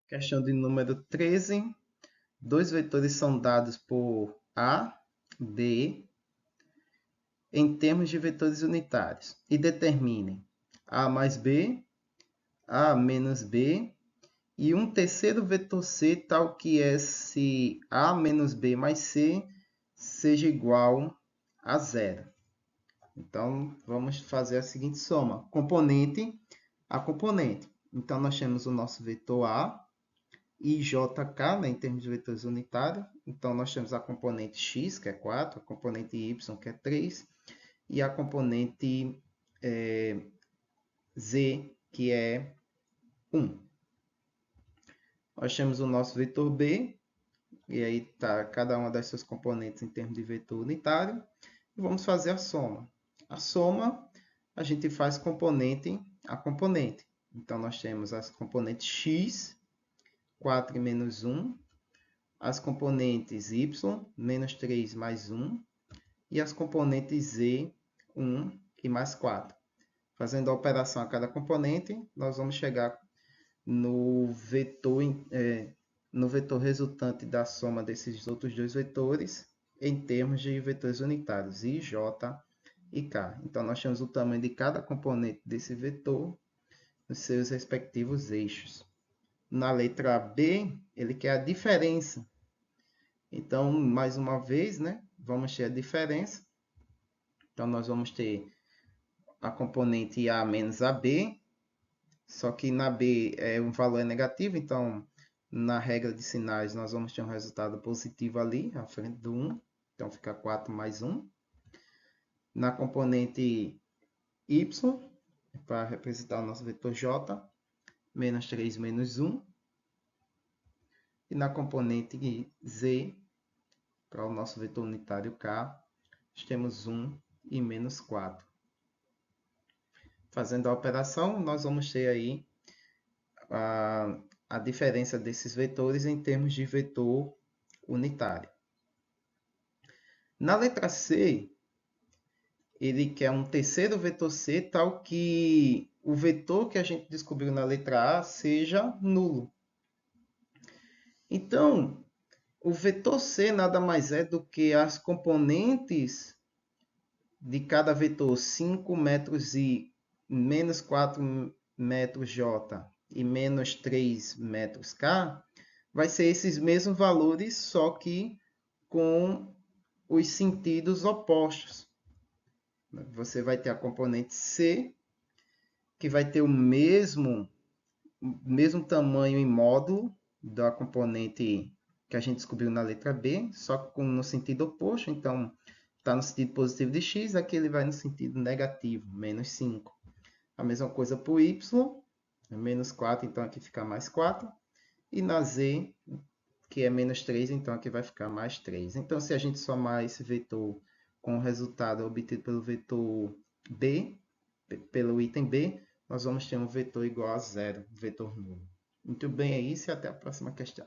Questão de número 13. Dois vetores são dados por A, B, em termos de vetores unitários. E determinem A mais B, A menos B, e um terceiro vetor C, tal que é se A menos B mais C seja igual a zero. Então, vamos fazer a seguinte soma. Componente a componente. Então, nós temos o nosso vetor A, e JK, né, em termos de vetores unitários. Então, nós temos a componente x, que é 4, a componente y, que é 3, e a componente z, que é 1. Nós temos o nosso vetor B, e aí está cada uma das suas componentes em termos de vetor unitário. E vamos fazer a soma. A soma, a gente faz componente a componente. Então, nós temos as componentes x, 4 e menos 1, as componentes y, menos 3 mais 1, e as componentes z, 1 e mais 4. Fazendo a operação a cada componente, nós vamos chegar no vetor, no vetor resultante da soma desses outros dois vetores em termos de vetores unitários, i, j e k. Então, nós temos o tamanho de cada componente desse vetor nos seus respectivos eixos. Na letra B, ele quer a diferença. Então, mais uma vez, né, vamos ter a diferença. Então, nós vamos ter a componente A menos AB, só que na B um valor é negativo, então, na regra de sinais, nós vamos ter um resultado positivo ali, à frente do 1. Então, fica 4 mais 1. Na componente Y, para representar o nosso vetor J, menos 3 menos 1. E na componente Z, para o nosso vetor unitário K, nós temos 1 e menos 4. Fazendo a operação, nós vamos ter aí a diferença desses vetores em termos de vetor unitário. Na letra C, ele quer um terceiro vetor C, tal que o vetor que a gente descobriu na letra A seja nulo. Então, o vetor C nada mais é do que as componentes de cada vetor 5 metros I, menos 4 metros J e menos 3 metros K, vai ser esses mesmos valores, só que com os sentidos opostos. Você vai ter a componente C, que vai ter o mesmo tamanho em módulo da componente que a gente descobriu na letra B, só que no sentido oposto. Então, está no sentido positivo de x, aqui ele vai no sentido negativo, menos 5. A mesma coisa para o y, menos 4, então aqui fica mais 4. E na z, que é menos 3, então aqui vai ficar mais 3. Então, se a gente somar esse vetor com o resultado obtido pelo vetor B, pelo item B, nós vamos ter um vetor igual a zero, vetor nulo. Muito bem, é isso e até a próxima questão.